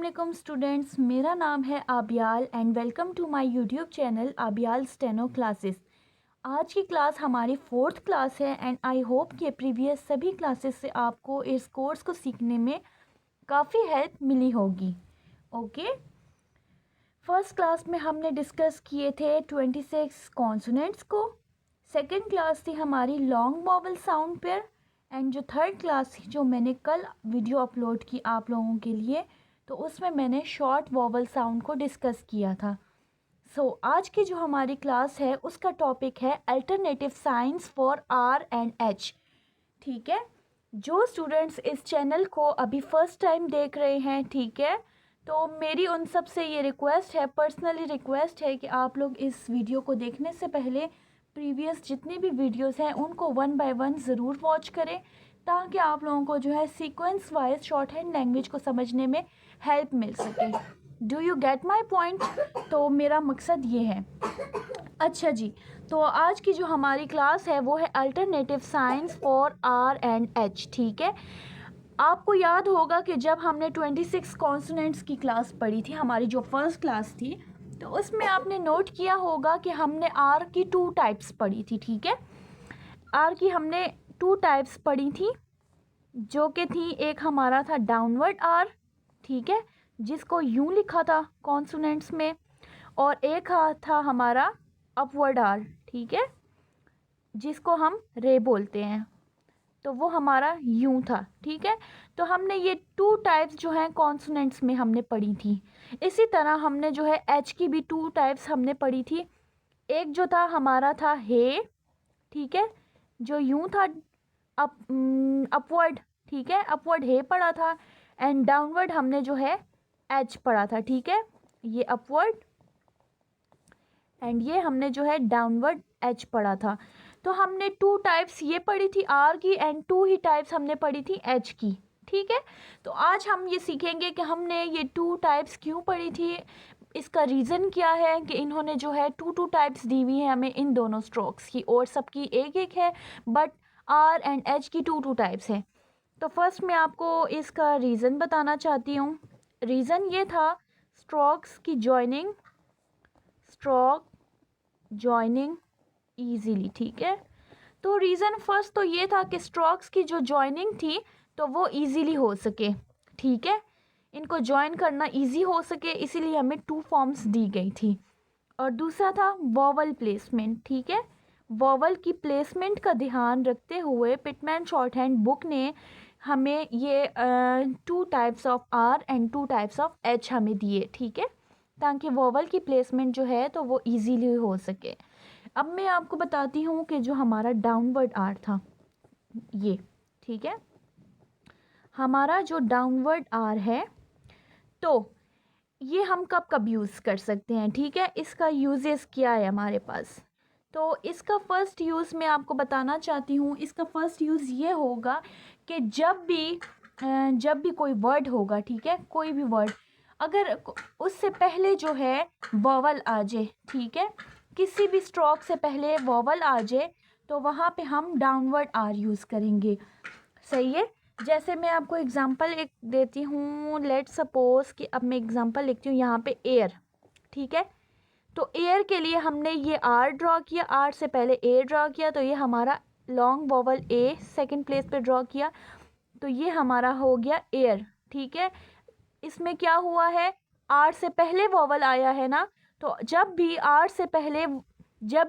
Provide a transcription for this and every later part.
वालेकुम स्टूडेंट्स, मेरा नाम है Abiyal and welcome to my YouTube channel Abiyal steno classes. आज की क्लास हमारी 4th क्लास है एंड आई होप कि प्रीवियस सभी क्लासेस से आपको इस कोर्स को सीखने में काफ़ी हेल्प मिली होगी। ओके, फर्स्ट क्लास में हमने डिस्कस किए थे 26 कॉन्सोनेंट्स को। सेकेंड क्लास थी हमारी long vowel sound pair and जो थर्ड क्लास थी जो मैंने कल वीडियो अपलोड की आप लोगों के लिए, तो उसमें मैंने शॉर्ट वॉवल साउंड को डिस्कस किया था। आज की जो हमारी क्लास है उसका टॉपिक है alternative science for R and H. ठीक है, जो स्टूडेंट्स इस चैनल को अभी फर्स्ट टाइम देख रहे हैं, ठीक है, तो मेरी उन सब से ये रिक्वेस्ट है, पर्सनली रिक्वेस्ट है कि आप लोग इस वीडियो को देखने से पहले प्रीवियस जितनी भी वीडियोस हैं उनको 1 बाय 1 ज़रूर वॉच करें, ताकि आप लोगों को जो है sequence wise short hand language को समझने में हेल्प मिल सके। Do you get my point? तो मेरा मकसद ये है। अच्छा जी, तो आज की जो हमारी क्लास है वो है alternative science for R and H. ठीक है, आपको याद होगा कि जब हमने 26 कॉन्सोनेंट्स की क्लास पढ़ी थी, हमारी जो फर्स्ट क्लास थी, तो उसमें आपने नोट किया होगा कि हमने आर की 2 टाइप्स पढ़ी थी। ठीक है, आर की हमने 2 टाइप्स पढ़ी थी, जो कि थी, एक हमारा था डाउनवर्ड आर, ठीक है, जिसको यूं लिखा था कॉन्सोनेंट्स में, और एक था हमारा अपवर्ड आर, ठीक है, जिसको हम रे बोलते हैं, तो वो हमारा यूं था। ठीक है, तो हमने ये 2 टाइप्स जो हैं कॉन्सोनेंट्स में हमने पढ़ी थी। इसी तरह हमने जो है एच की भी 2 टाइप्स हमने पढ़ी थी। एक जो था हमारा था हे, ठीक है, जो यूं था अपवर्ड, ठीक है, अपवर्ड हे पढ़ा था, एंड डाउनवर्ड हमने जो है एच पढ़ा था। ठीक है, ये अपवर्ड एंड ये हमने जो है डाउनवर्ड एच पढ़ा था। तो हमने 2 टाइप्स ये पढ़ी थी आर की एंड 2 ही टाइप्स हमने पढ़ी थी एच की। ठीक है, तो आज हम ये सीखेंगे कि हमने ये 2 टाइप्स क्यों पढ़ी थी, इसका रीज़न क्या है कि इन्होंने जो है 2 टाइप्स दी हुई है हमें इन दोनों स्ट्रोक्स की, और सबकी एक एक है, बट आर एंड एच की 2 टाइप्स है। तो फर्स्ट मैं आपको इसका रीज़न बताना चाहती हूँ। रीज़न ये था स्ट्रोक्स की जॉइनिंग, स्ट्रोक जॉइनिंग ईजीली। ठीक है, तो रीज़न फर्स्ट तो ये था कि स्ट्रोक्स की जो जॉइनिंग थी तो वो ईजीली हो सके। ठीक है, इनको जॉइन करना ईजी हो सके, इसीलिए हमें 2 फॉर्म्स दी गई थी। और दूसरा था वॉवल प्लेसमेंट। ठीक है, वॉवल की प्लेसमेंट का ध्यान रखते हुए पिटमैन शॉर्ट हैंड बुक ने हमें ये 2 types of R and 2 types of H हमें दिए। ठीक है, ताकि वॉवल की प्लेसमेंट जो है तो वो इजीली हो सके। अब मैं आपको बताती हूँ कि जो हमारा डाउनवर्ड आर था ये, ठीक है, हमारा जो डाउनवर्ड आर है, तो ये हम कब कब यूज़ कर सकते हैं। ठीक है, इसका यूजेस क्या है हमारे पास, तो इसका फ़र्स्ट यूज़ मैं आपको बताना चाहती हूँ। इसका फ़र्स्ट यूज़ ये होगा कि जब भी कोई वर्ड होगा, ठीक है, कोई भी वर्ड, अगर उससे पहले जो है वॉवल आ जाए, ठीक है, किसी भी स्ट्रोक से पहले वॉवल आ जाए, तो वहाँ पे हम डाउनवर्ड आर यूज़ करेंगे। सही है, जैसे मैं आपको एग्जांपल एक देती हूँ। लेट सपोज कि अब मैं एग्जांपल लिखती हूँ यहाँ पे एयर। ठीक है, तो एयर के लिए हमने ये आर ड्रॉ किया, आर से पहले ए ड्रॉ किया, तो ये हमारा लॉन्ग वॉवल ए सेकंड प्लेस पे ड्रॉ किया, तो ये हमारा हो गया एयर। ठीक है, इसमें क्या हुआ है, आर से पहले वॉवल आया है ना, तो जब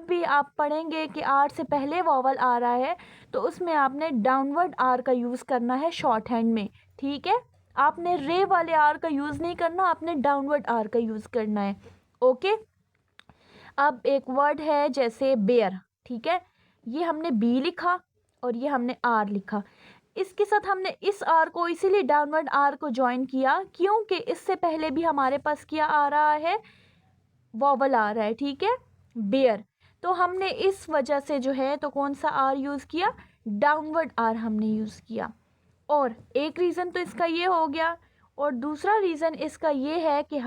भी आप पढ़ेंगे कि आर से पहले वॉवल आ रहा है, तो उसमें आपने डाउनवर्ड आर का यूज़ करना है शॉर्ट हैंड में। ठीक है, आपने रे वाले आर का यूज़ नहीं करना, आपने डाउनवर्ड आर का यूज़ करना है। ओके, अब एक वर्ड है जैसे बेयर। ठीक है, ये हमने बी लिखा और ये हमने आर लिखा। इसके साथ हमने इस आर को इसीलिए डाउनवर्ड आर को ज्वाइन किया क्योंकि इससे पहले भी हमारे पास क्या आ रहा है, वॉवल आ रहा है। ठीक है, बेयर, तो हमने इस वजह से जो है तो कौन सा आर यूज़ किया, डाउनवर्ड आर हमने यूज़ किया। और एक रीज़न तो इसका ये हो गया, और दूसरा रीज़न इसका ये है कि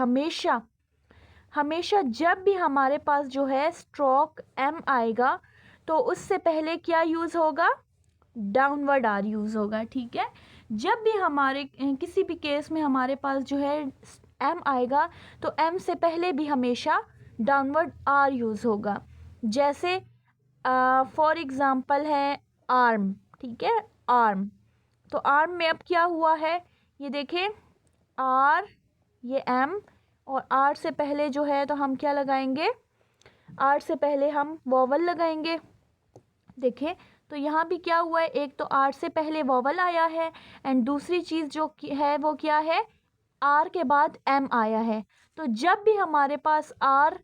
हमेशा जब भी हमारे पास जो है स्ट्रोक एम आएगा, तो उससे पहले क्या यूज़ होगा, डाउनवर्ड आर यूज़ होगा। ठीक है, जब भी हमारे किसी भी केस में हमारे पास जो है एम आएगा तो एम से पहले भी हमेशा डाउनवर्ड आर यूज़ होगा। जैसे फॉर एग्ज़ाम्पल है आर्म, ठीक है, आर्म। तो आर्म में अब क्या हुआ है, ये देखें, आर, ये एम, और आर से पहले जो है तो हम क्या लगाएंगे, आर से पहले हम वॉवल लगाएंगे। देखें तो यहाँ भी क्या हुआ है, एक तो आर से पहले वॉवल आया है एंड दूसरी चीज़ जो है वो क्या है, आर के बाद एम आया है। तो जब भी हमारे पास आर,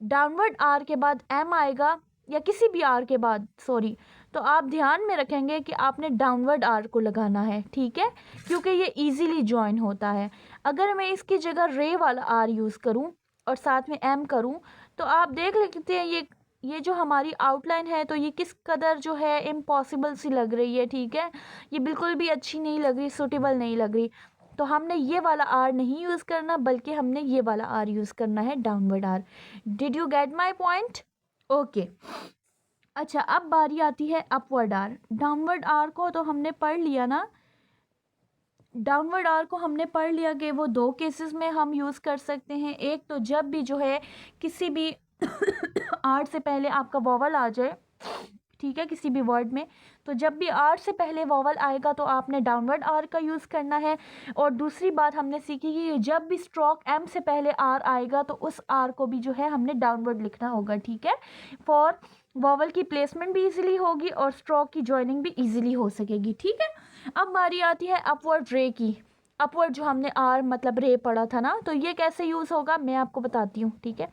डाउनवर्ड आर के बाद एम आएगा या किसी भी आर के बाद, सॉरी, तो आप ध्यान में रखेंगे कि आपने डाउनवर्ड आर को लगाना है, ठीक है, क्योंकि ये इजीली ज्वाइन होता है। अगर मैं इसकी जगह रे वाला आर यूज़ करूं और साथ में एम करूं तो आप देख लेते हैं ये जो हमारी आउटलाइन है तो ये किस कदर जो है इम्पॉसिबल सी लग रही है, ठीक है, ये बिल्कुल भी अच्छी नहीं लग रही, सूटेबल नहीं लग रही। तो हमने ये वाला आर नहीं यूज़ करना बल्कि हमने ये वाला आर यूज़ करना है, downward R. Did you get my point? Okay. अच्छा, अब बारी आती है अपवर्ड आर। डाउनवर्ड आर को तो हमने पढ़ लिया ना, डाउनवर्ड आर को हमने पढ़ लिया कि वो दो केसेस में हम यूज़ कर सकते हैं। एक तो जब भी जो है किसी भी आर से पहले आपका वॉवल आ जाए, ठीक है, किसी भी वर्ड में, तो जब भी आर से पहले वॉवल आएगा तो आपने डाउनवर्ड आर का यूज़ करना है। और दूसरी बात हमने सीखी कि जब भी स्ट्रोक एम से पहले आर आएगा तो उस आर को भी जो है हमने डाउनवर्ड लिखना होगा, ठीक है, फॉर वॉवल की प्लेसमेंट भी इजीली होगी और स्ट्रोक की जॉइनिंग भी इजीली हो सकेगी, ठीक है। अब बारी आती है अपवर्ड रे की। अपवर्ड जो हमने आर मतलब रे पढ़ा था ना, तो ये कैसे यूज़ होगा मैं आपको बताती हूँ, ठीक है।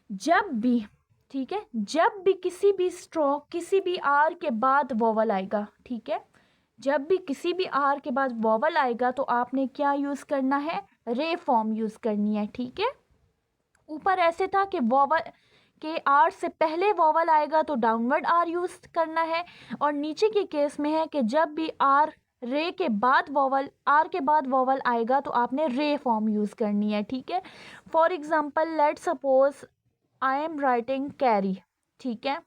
जब भी, ठीक है, जब भी किसी भी स्ट्रोक किसी भी आर के बाद वॉवल आएगा, ठीक है, जब भी किसी भी आर के बाद वॉवल आएगा तो आपने क्या यूज़ करना है, रे फॉर्म यूज़ करनी है, ठीक है। ऊपर ऐसे था कि वॉवल के आर से पहले वॉवल आएगा तो डाउनवर्ड आर यूज़ करना है, और नीचे के केस में है कि जब भी आर रे के बाद वॉवल, आर के बाद वॉवल आएगा तो आपने रे फॉर्म यूज़ करनी है, ठीक है। For example let suppose I am writing carry, ठीक है,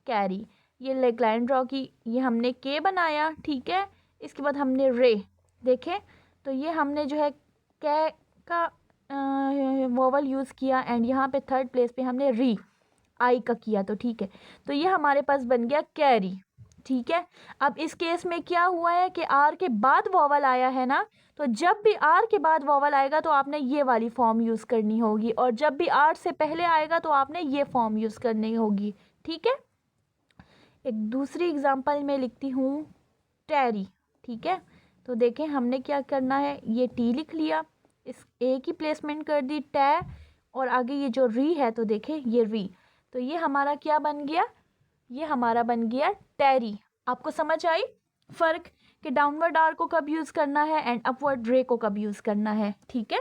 कैरी, ये लेग लाइन ड्रॉ की, ये हमने के बनाया, ठीक है, इसके बाद हमने रे, देखें तो ये हमने जो है कै का वोवल यूज़ किया एंड यहाँ पे थर्ड प्लेस पे हमने री आई का किया, तो ठीक है, तो ये हमारे पास बन गया कैरी, ठीक है। अब इस केस में क्या हुआ है कि आर के बाद वॉवल आया है ना, तो जब भी आर के बाद वॉवल आएगा तो आपने ये वाली फॉर्म यूज़ करनी होगी, और जब भी आर से पहले आएगा तो आपने ये फॉर्म यूज़ करनी होगी, ठीक है। एक दूसरी एग्जांपल में लिखती हूँ टैरी, ठीक है, तो देखें हमने क्या करना है, ये टी लिख लिया, इस ए की प्लेसमेंट कर दी टे, और आगे ये जो री है तो देखें ये री, तो ये हमारा क्या बन गया, ये हमारा बन गया टैरी। आपको समझ आई फ़र्क कि डाउनवर्ड आर को कब यूज़ करना है एंड अपवर्ड रे को कब यूज़ करना है, ठीक है।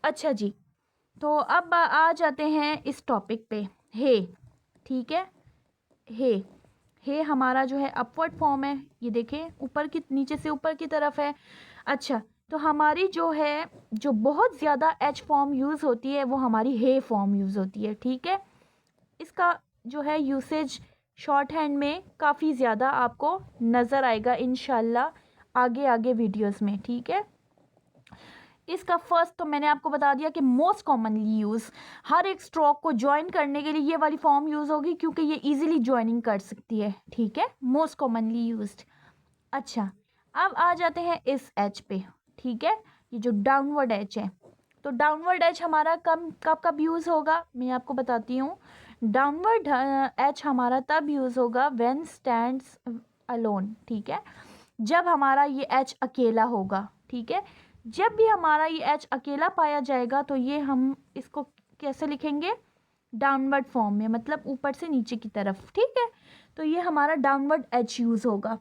अच्छा जी, तो अब आ जाते हैं इस टॉपिक पे, हे, ठीक है, हे हमारा जो है अपवर्ड फॉर्म है, ये देखें ऊपर की, नीचे से ऊपर की तरफ है। अच्छा, तो हमारी जो है जो बहुत ज़्यादा एच फॉर्म यूज़ होती है वो हमारी हे फॉर्म यूज़ होती है, ठीक है। इसका जो है यूसेज शॉर्ट हैंड में काफ़ी ज़्यादा आपको नज़र आएगा इंशाल्लाह आगे आगे वीडियोस में, ठीक है। इसका फर्स्ट तो मैंने आपको बता दिया कि मोस्ट कॉमनली यूज़, हर एक स्ट्रोक को ज्वाइन करने के लिए ये वाली फॉर्म यूज़ होगी क्योंकि ये इजीली ज्वाइनिंग कर सकती है, ठीक है, मोस्ट कॉमनली यूज्ड। अच्छा, अब आ जाते हैं इस एच पे, ठीक है, ये जो डाउनवर्ड एच है, तो डाउनवर्ड एच हमारा कब कब कब यूज़ होगा मैं आपको बताती हूँ। डाउनवर्ड एच हमारा तब यूज़ होगा व्हेन स्टैंड्स अलोन, ठीक है, जब हमारा ये एच अकेला होगा, ठीक है। जब भी हमारा ये एच अकेला पाया जाएगा तो ये हम इसको कैसे लिखेंगे, डाउनवर्ड फॉर्म में, मतलब ऊपर से नीचे की तरफ, ठीक है, तो ये हमारा डाउनवर्ड एच यूज़ होगा।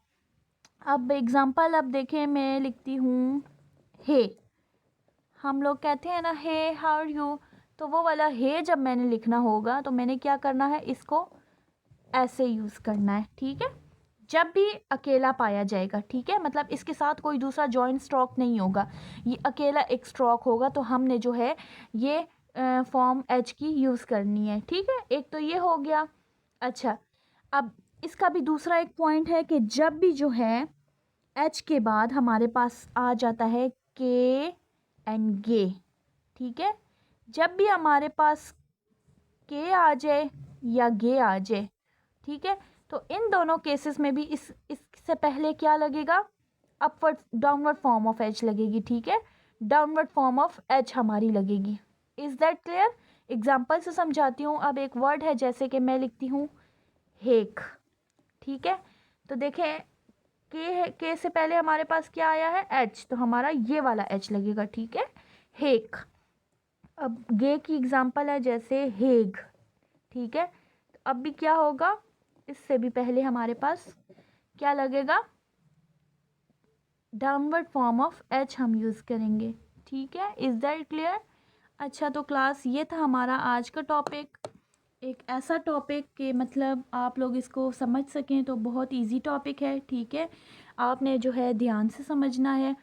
अब एग्जांपल अब देखें, मैं लिखती हूँ हे, हम लोग कहते हैं ना हे हाउ आर यू, तो वो वाला हे जब मैंने लिखना होगा तो मैंने क्या करना है, इसको ऐसे यूज़ करना है, ठीक है, जब भी अकेला पाया जाएगा, ठीक है, मतलब इसके साथ कोई दूसरा जॉइंट स्ट्रोक नहीं होगा, ये अकेला एक स्ट्रोक होगा तो हमने जो है ये फॉर्म एच की यूज़ करनी है, ठीक है, एक तो ये हो गया। अच्छा, अब इसका भी दूसरा एक पॉइंट है कि जब भी जो है एच के बाद हमारे पास आ जाता है के एंड गे, ठीक है। जब भी हमारे पास के आ जाए या गे आ जाए, ठीक है, तो इन दोनों केसेस में भी इससे पहले क्या लगेगा, upward downward form of H लगेगी, ठीक है, डाउनवर्ड फॉर्म ऑफ एच हमारी लगेगी। Is that clear? एग्जाम्पल से समझाती हूँ। अब एक वर्ड है, जैसे कि मैं लिखती हूँ हेक, ठीक है, तो देखें के से पहले हमारे पास क्या आया है, एच, तो हमारा ये वाला एच लगेगा, ठीक है, हेक। अब गे की एग्जाम्पल है जैसे हेग, ठीक है, तो अब भी क्या होगा, इससे भी पहले हमारे पास क्या लगेगा, डाउनवर्ड फॉर्म ऑफ एच हम यूज़ करेंगे, ठीक है। Is that clear? अच्छा, तो क्लास ये था हमारा आज का टॉपिक, एक ऐसा टॉपिक कि मतलब आप लोग इसको समझ सकें, तो बहुत इजी टॉपिक है, ठीक है, आपने जो है ध्यान से समझना है।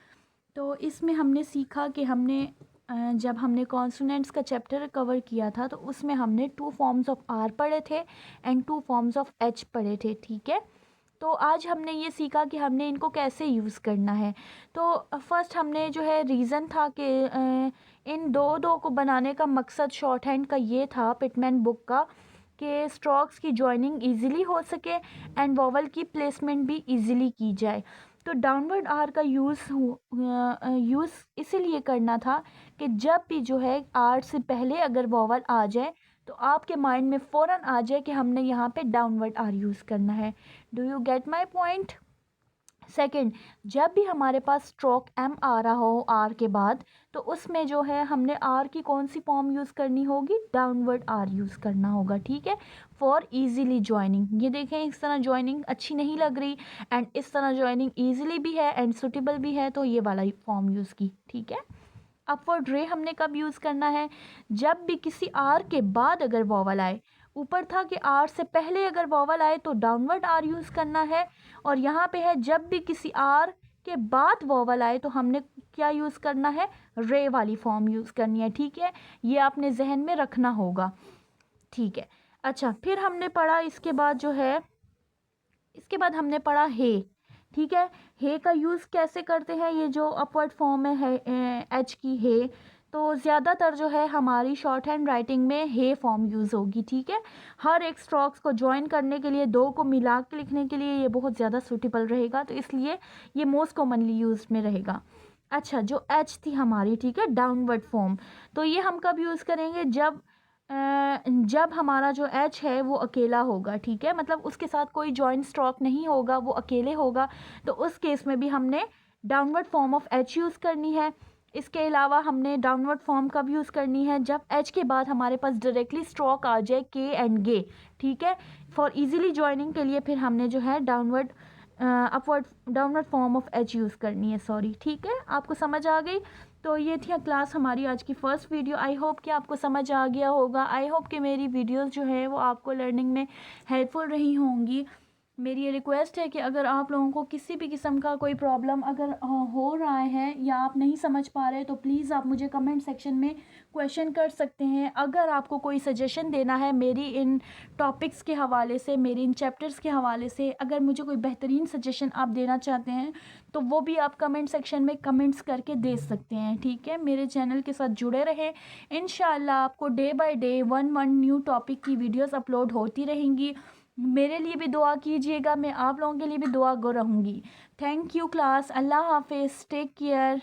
तो इसमें हमने सीखा कि हमने जब हमने कॉन्सोनेंट्स का चैप्टर कवर किया था, तो उसमें हमने 2 फॉर्म्स ऑफ आर पढ़े थे एंड 2 फॉर्म्स ऑफ एच पढ़े थे, ठीक है। तो आज हमने ये सीखा कि हमने इनको कैसे यूज़ करना है। तो फर्स्ट हमने जो है रीज़न था कि इन दो को बनाने का मकसद शॉर्ट हैंड का ये था, पिटमैन बुक का, कि स्ट्रोक्स की जॉइनिंग इजीली हो सके एंड वॉवल की प्लेसमेंट भी इजीली की जाए। तो डाउनवर्ड आर का यूज़ इसीलिए करना था कि जब भी जो है आर से पहले अगर वॉवल आ जाए, तो आपके माइंड में फ़ौरन आ जाए कि हमने यहाँ पे डाउनवर्ड आर यूज़ करना है। Do you get my point? Second, जब भी हमारे पास स्ट्रोक एम आ रहा हो आर के बाद, तो उसमें जो है हमने आर की कौन सी फॉर्म यूज़ करनी होगी, डाउनवर्ड आर यूज़ करना होगा, ठीक है, फॉर इजीली ज्वाइनिंग। ये देखें, इस तरह ज्वाइनिंग अच्छी नहीं लग रही एंड इस तरह ज्वाइनिंग ईजिली भी है एंड सुटेबल भी है, तो ये वाला फॉर्म यूज़ की, ठीक है। अपवर्ड रे हमने कब यूज़ करना है, जब भी किसी आर के बाद अगर वॉवल आए, ऊपर था कि आर से पहले अगर वॉवल आए तो डाउनवर्ड आर यूज़ करना है, और यहाँ पे है जब भी किसी आर के बाद वॉवल आए तो हमने क्या यूज़ करना है, रे वाली फॉर्म यूज़ करनी है, ठीक है, ये आपने जहन में रखना होगा, ठीक है। अच्छा, फिर हमने पढ़ा इसके बाद जो है, इसके बाद हमने पढ़ा हे, ठीक है, हे का यूज़ कैसे करते हैं, ये जो अपवर्ड फॉर्म है एच की हे, तो ज़्यादातर जो है हमारी शॉर्ट हैंड राइटिंग में हे फॉर्म यूज़ होगी, ठीक है। हर एक स्ट्रोक्स को ज्वाइन करने के लिए, दो को मिला के लिखने के लिए ये बहुत ज़्यादा सूटेबल रहेगा, तो इसलिए ये मोस्ट कॉमनली यूज में रहेगा। अच्छा, जो एच थी हमारी, ठीक है, डाउनवर्ड फॉर्म, तो ये हम कब यूज़ करेंगे, जब हमारा जो एच है वो अकेला होगा, ठीक है, मतलब उसके साथ कोई जॉइंट स्ट्रोक नहीं होगा, वो अकेले होगा, तो उस केस में भी हमने downward form of H use करनी है। इसके अलावा हमने डाउनवर्ड फॉर्म कब यूज़ करनी है, जब एच के बाद हमारे पास डायरेक्टली स्ट्रोक आ जाए के एंड गे, ठीक है, फॉर इजीली जॉइनिंग के लिए फिर हमने जो है downward form of H use करनी है, सॉरी, ठीक है, आपको समझ आ गई। तो ये थी क्लास हमारी आज की फ़र्स्ट वीडियो। आई होप कि आपको समझ आ गया होगा। आई होप कि मेरी वीडियोस जो है वो आपको लर्निंग में हेल्पफुल रही होंगी। मेरी ये रिक्वेस्ट है कि अगर आप लोगों को किसी भी किस्म का कोई प्रॉब्लम अगर हो रहा है या आप नहीं समझ पा रहे, तो प्लीज़ आप मुझे कमेंट सेक्शन में क्वेश्चन कर सकते हैं। अगर आपको कोई सजेशन देना है मेरी इन टॉपिक्स के हवाले से, मेरी इन चैप्टर्स के हवाले से, अगर मुझे कोई बेहतरीन सजेशन आप देना चाहते हैं, तो वो भी आप कमेंट सेक्शन में कमेंट्स करके दे सकते हैं, ठीक है। मेरे चैनल के साथ जुड़े रहें, इंशाल्लाह आपको day by day one new topic की वीडियोस अपलोड होती रहेंगी। मेरे लिए भी दुआ कीजिएगा, मैं आप लोगों के लिए भी दुआ गो रहूँगी। थैंक यू क्लास, अल्लाह हाफिज़, टेक केयर।